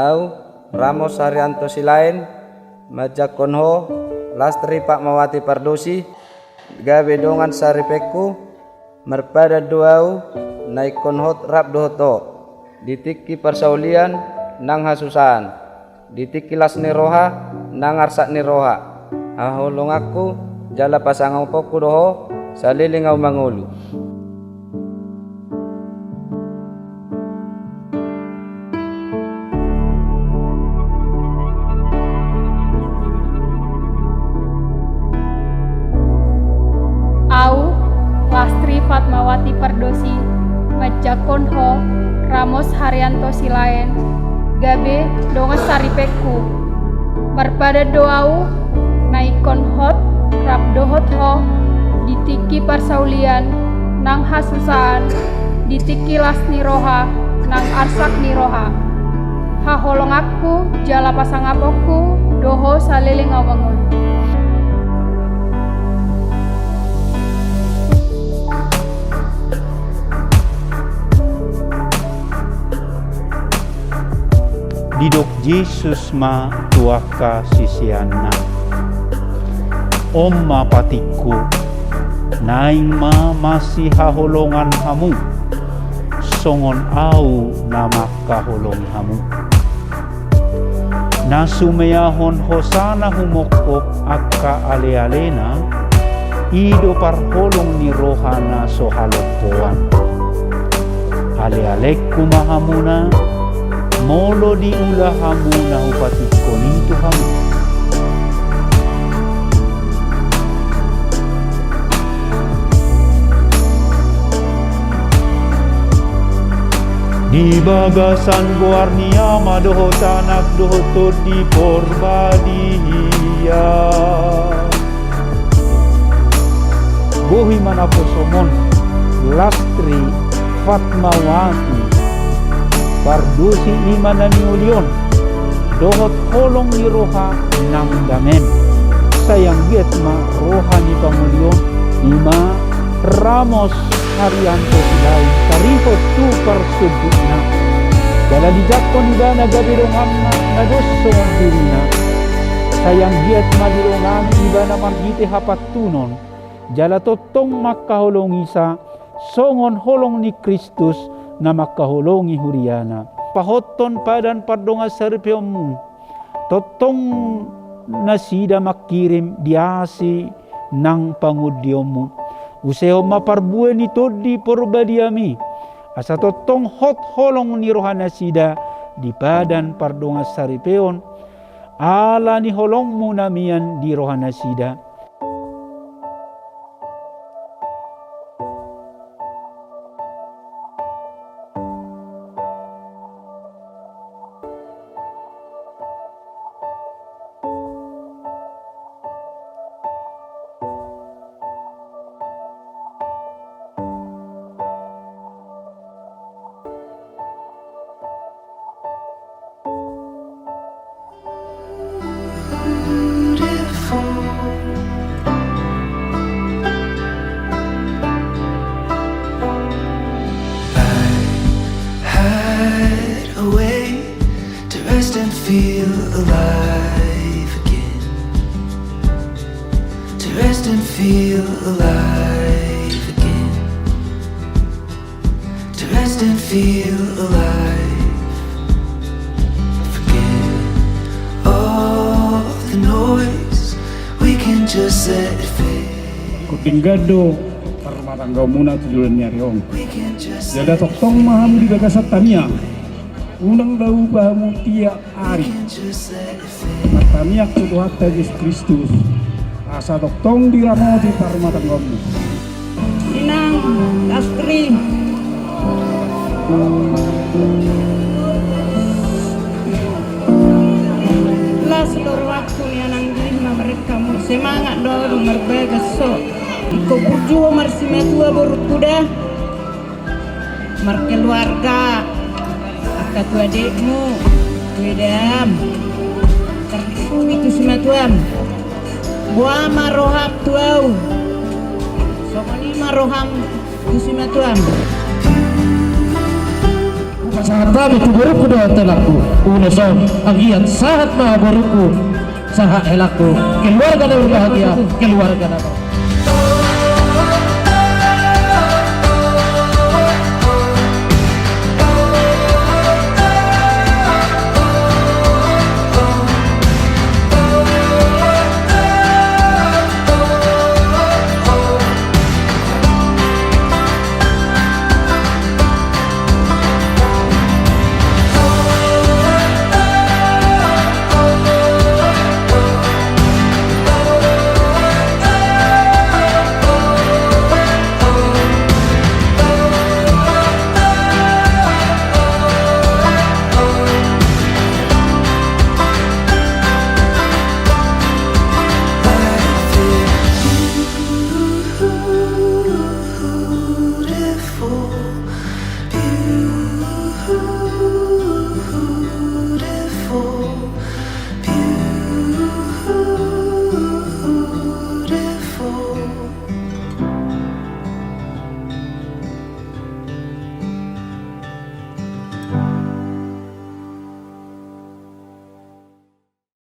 Nau Ramos Haryanto Silain Majakonho Lastri Fatmawati Pardosi gawe dongan saripeku merpada doau naikon hot rap dohoto ditiki persaulian nang hasusan ditiki las niroha nang arsak niroha aholong aku jala pasangau poku doho salilingau mangulu. Au Lastri Fatmawati Pardosi Majakonho Ramos Haryanto Silain gabe dongas saripeku merpada doau naikon hot rap dohot ho ditiki parsaulian nang hasusaan ditiki las niroha nang arsak niroha haholong aku jala pasangapoku doho saliling ngawangul. Didok Yesus ma tuaka sisiana Om ma patiku naing ma masih haholongan hamu songon au nama kaholong hamu nasumeyahon hosana humokop akka ale-alena ido parholong ni rohana sohalopoan ale-alekku mahamuna molo di ulah hamu na upatikon itu hamu. Di bagasan guarnia madoho tanak dohoto di porbadia bohi manapo somon Lastri Fatmawati Pardosi imana ni ulion dohot kolong ni roha nang damen sayang giat ma roha ni pangulion ima Ramos Haryanto Silain tarihot tu parsubukna dala dijakon dana gabirungan na dosong dirina sayang giat ma dirungan ibana margite hapat tunon jala totong makaholong isa songon holong ni Kristus na makahulongi huriana pahoton padan pardonga saripemu totong nasida makirim diasi nang pangudiomu useo maparbue ni todi porbadiami asa totong hot holong ni rohana sida di padan pardonga saripeon ala ni holongmu namian di rohana sida. Feel alive again. To rest and feel alive again. To rest and feel alive. Forget all the noise. We can just let it fade. Kutinggado parmatanggaw muna tujuan niya riyong. We can just Jada toktong maham di bagasat tamiya. Unang daw bahamu tiap hari matamiak tutuhat Yesus Kristus asa doktong diramo di parmatanggamu Inang Lastri lah seluruh waktu yang nanggilma mereka semangat dulu merbagas so iko burjuo marsimetua berkuda markeluarga tu adikmu, wedam, itu semua tuam. Buah maroham tuau, sokoni maroham itu semua tuam. Pasal Pertama ku boruku doa telaku uno som agiat sahat maha boruku saha elaku keluarga na berbahagia keluarga na